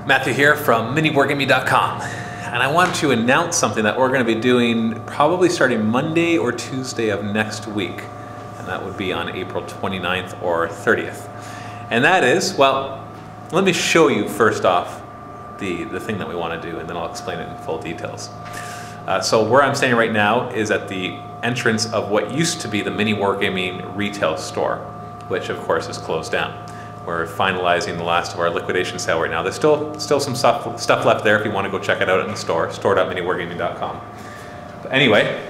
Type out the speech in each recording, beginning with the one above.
Matthew here from MiniWarGaming.com, and I want to announce something that we're going to be doing probably starting Monday or Tuesday of next week, and that would be on April 29th or 30th. And that is, well, let me show you first off the thing that we want to do, and then I'll explain it in full details. So where I'm standing right now is at the entrance of what used to be the MiniWarGaming retail store, which of course is closed down. We're finalizing the last of our liquidation sale right now. There's still some stuff left there if you want to go check it out in the store, store.miniwargaming.com. But anyway,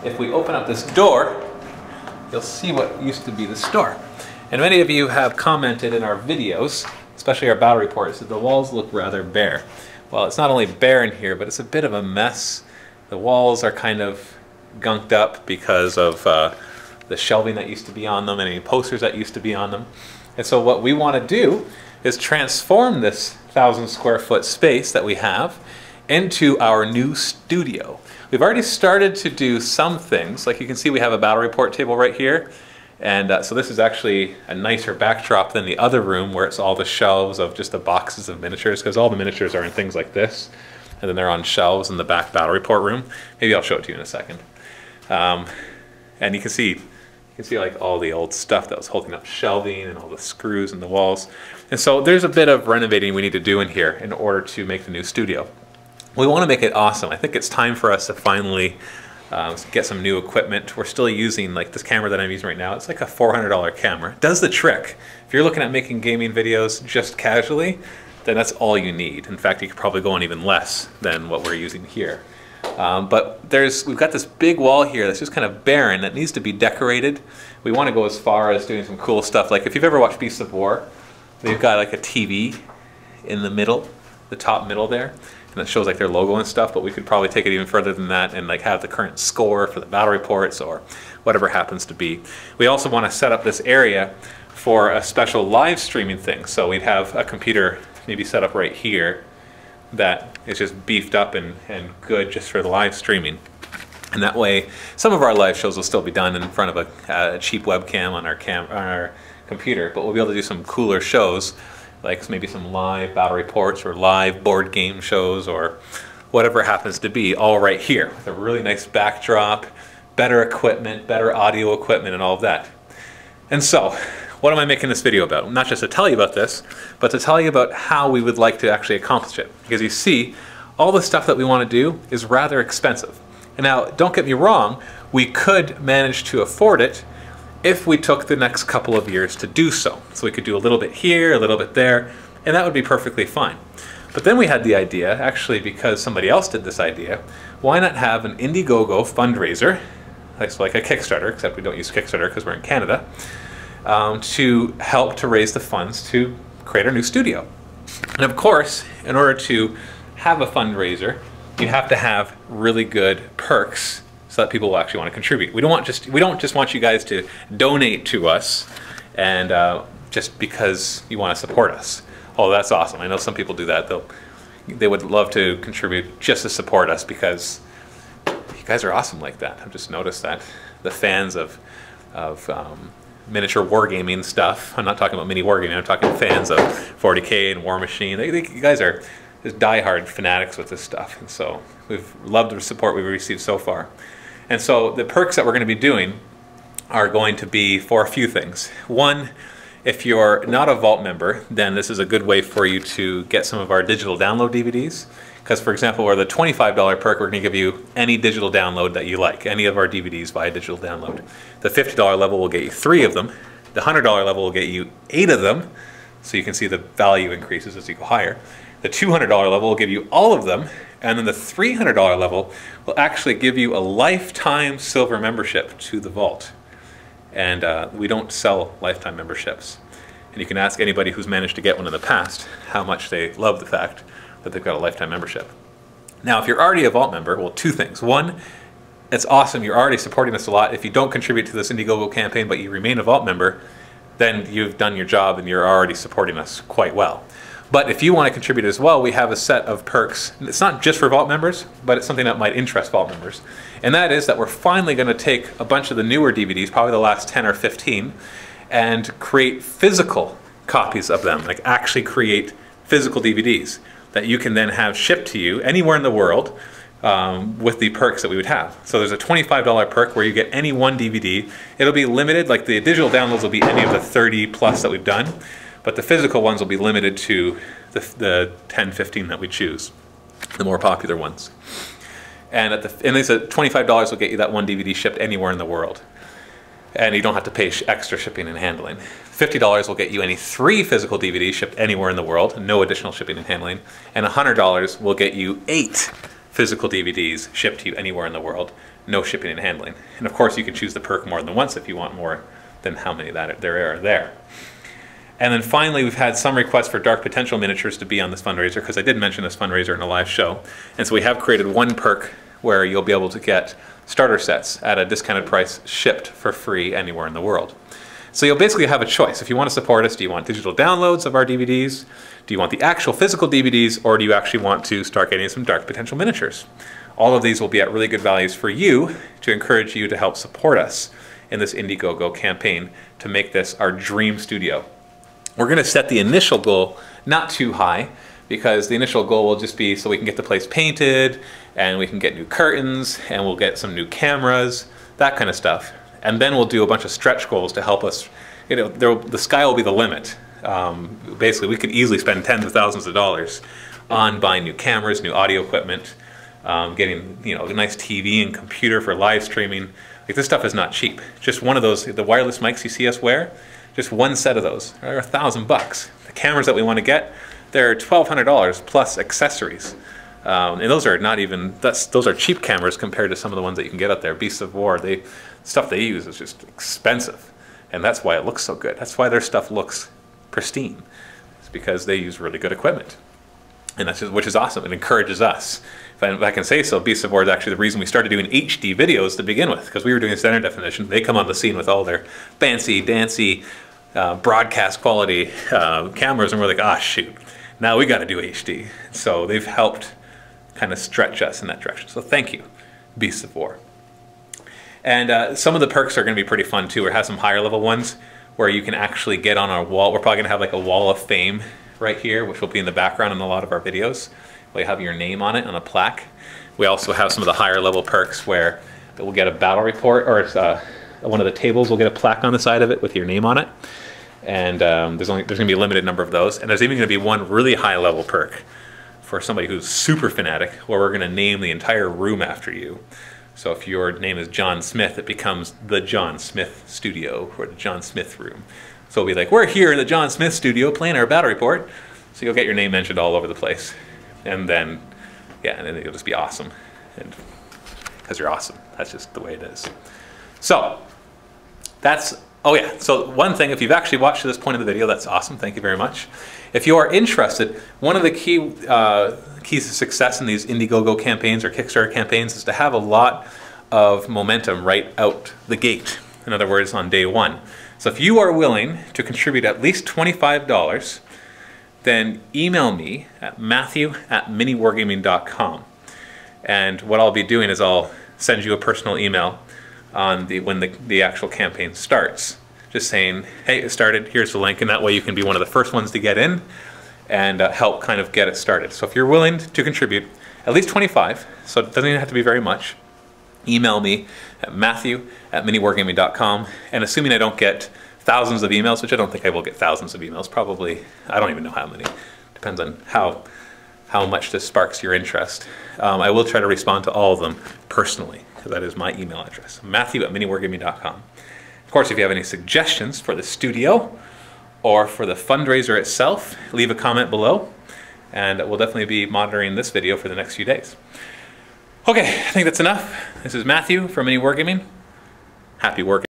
if we open up this door, you'll see what used to be the store. And many of you have commented in our videos, especially our battle reports, that the walls look rather bare. Well, it's not only bare in here, but it's a bit of a mess. The walls are kind of gunked up because of the shelving that used to be on them and any posters that used to be on them. And so what we want to do is transform this 1,000 square foot space that we have into our new studio. We've already started to do some things. Like you can see, we have a battle report table right here. And so this is actually a nicer backdrop than the other room where it's all the shelves of just the boxes of miniatures, because all the miniatures are in things like this. And then they're on shelves in the back battle report room. Maybe I'll show it to you in a second. And you can see like all the old stuff that was holding up shelving and all the screws in the walls. And so there's a bit of renovating we need to do in here in order to make the new studio. We want to make it awesome. I think it's time for us to finally get some new equipment. We're still using like this camera that I'm using right now. It's like a $400 camera. It does the trick. If you're looking at making gaming videos just casually, then that's all you need. In fact, you could probably go on even less than what we're using here. But we've got this big wall here that's just kind of barren that needs to be decorated. We want to go as far as doing some cool stuff. Like if you've ever watched Beasts of War, they've got like a TV in the middle, the top middle there, and it shows like their logo and stuff, but we could probably take it even further than that and like have the current score for the battle reports or whatever happens to be. We also want to set up this area for a special live streaming thing. So we'd have a computer maybe set up right here that is just beefed up and good just for the live streaming. And that way, some of our live shows will still be done in front of a cheap webcam on our computer, but we'll be able to do some cooler shows, like maybe some live battle reports or live board game shows or whatever happens to be, all right here with a really nice backdrop, better equipment, better audio equipment, and all of that. And so, what am I making this video about? Not just to tell you about this, but to tell you about how we would like to actually accomplish it. Because you see, all the stuff that we want to do is rather expensive. And now, don't get me wrong, we could manage to afford it if we took the next couple of years to do so. So we could do a little bit here, a little bit there, and that would be perfectly fine. But then we had the idea, actually because somebody else did this idea, why not have an Indiegogo fundraiser, like a Kickstarter, except we don't use Kickstarter because we're in Canada, to help to raise the funds to create our new studio. And of course, in order to have a fundraiser, you have to have really good perks so that people will actually want to contribute. We don't just want you guys to donate to us and just because you want to support us. Oh, that's awesome. I know some people do that. They would love to contribute just to support us because you guys are awesome like that. I've just noticed that. The fans of miniature wargaming stuff. I'm not talking about mini wargaming. I'm talking fans of 40K and War Machine. You guys are just diehard fanatics with this stuff, and so we've loved the support we've received so far. And so the perks that we're going to be doing are going to be for a few things. One, if you're not a Vault member, then this is a good way for you to get some of our digital download DVDs. Because, for example, we're the $25 perk, we're going to give you any digital download that you like, any of our DVDs via digital download. The $50 level will get you 3 of them. The $100 level will get you 8 of them, so you can see the value increases as you go higher. The $200 level will give you all of them, and then the $300 level will actually give you a lifetime silver membership to the Vault. And we don't sell lifetime memberships. And you can ask anybody who's managed to get one in the past how much they love the fact that they've got a lifetime membership. Now, if you're already a Vault member, well, 2 things. One, it's awesome, you're already supporting us a lot. If you don't contribute to this Indiegogo campaign, but you remain a Vault member, then you've done your job and you're already supporting us quite well. But if you want to contribute as well, we have a set of perks. It's not just for Vault members, but it's something that might interest Vault members. And that is that we're finally going to take a bunch of the newer DVDs, probably the last 10 or 15, and create physical copies of them, like actually create physical DVDs that you can then have shipped to you anywhere in the world with the perks that we would have. So there's a $25 perk where you get any one DVD. It'll be limited, like the digital downloads will be any of the 30 plus that we've done, but the physical ones will be limited to the 10, 15 that we choose, the more popular ones. And they said $25 will get you that one DVD shipped anywhere in the world. And you don't have to pay extra shipping and handling. $50 will get you any 3 physical DVDs shipped anywhere in the world, no additional shipping and handling. And $100 will get you 8 physical DVDs shipped to you anywhere in the world, no shipping and handling. And of course you can choose the perk more than once if you want more than how many that there are there. And then finally, we've had some requests for Dark Potential miniatures to be on this fundraiser, because I did mention this fundraiser in a live show. And so we have created one perk where you'll be able to get starter sets at a discounted price shipped for free anywhere in the world. So you'll basically have a choice. If you want to support us, do you want digital downloads of our DVDs? Do you want the actual physical DVDs, or do you actually want to start getting some Dark Potential miniatures? All of these will be at really good values for you to encourage you to help support us in this Indiegogo campaign to make this our dream studio. We're going to set the initial goal not too high, because the initial goal will just be so we can get the place painted, and we can get new curtains, and we'll get some new cameras, that kind of stuff. And then we'll do a bunch of stretch goals to help us, you know, the sky will be the limit. Basically, we could easily spend tens of thousands of dollars on buying new cameras, new audio equipment, getting, you know, a nice TV and computer for live streaming. Like, this stuff is not cheap. Just one of those, the wireless mics you see us wear, just one set of those are $1,000. The cameras that we want to get, they're $1,200 plus accessories. And those are not even, those are cheap cameras compared to some of the ones that you can get out there. Beasts of War, stuff they use is just expensive. And that's why it looks so good. That's why their stuff looks pristine. It's because they use really good equipment. And that's just, which is awesome. It encourages us. If I can say so, Beasts of War is actually the reason we started doing HD videos to begin with, because we were doing standard definition. They come on the scene with all their fancy, dancy, broadcast quality cameras, and we're like, ah, shoot, now we got to do HD. So they've helped kind of stretch us in that direction. So thank you, Beasts of War. And some of the perks are going to be pretty fun too. We have some higher level ones where you can actually get on our wall. We're probably going to have like a wall of fame right here, which will be in the background in a lot of our videos. We have your name on it on a plaque. We also have some of the higher level perks where we'll get a battle report, or one of the tables will get a plaque on the side of it with your name on it. And there's going to be a limited number of those. And there's even going to be one really high level perk for somebody who's super fanatic, where we're going to name the entire room after you. So if your name is John Smith, it becomes the John Smith Studio, or the John Smith Room. So it'll be like, we're here in the John Smith Studio playing our battle report. So you'll get your name mentioned all over the place. And then, yeah, and then it'll just be awesome. And because you're awesome. That's just the way it is. So that's, oh yeah, so one thing, if you've actually watched to this point of the video, that's awesome. Thank you very much. If you are interested, one of the keys to success in these Indiegogo campaigns or Kickstarter campaigns is to have a lot of momentum right out the gate. In other words, on day one. So if you are willing to contribute at least $25, then email me at matthew@miniwargaming.com. And what I'll be doing is I'll send you a personal email on when the actual campaign starts. Just saying, hey, it started, here's the link, and that way you can be one of the first ones to get in and help kind of get it started. So if you're willing to contribute at least 25, so it doesn't even have to be very much, email me at matthew@miniwargaming.com, and assuming I don't get thousands of emails, which I don't think I will get thousands of emails, probably, I don't even know how many, depends on how much this sparks your interest. I will try to respond to all of them personally, because that is my email address, matthew@miniwargaming.com. Of course, if you have any suggestions for the studio or for the fundraiser itself, leave a comment below, and we'll definitely be monitoring this video for the next few days. Okay, I think that's enough. This is Matthew from MiniWarGaming. Happy working.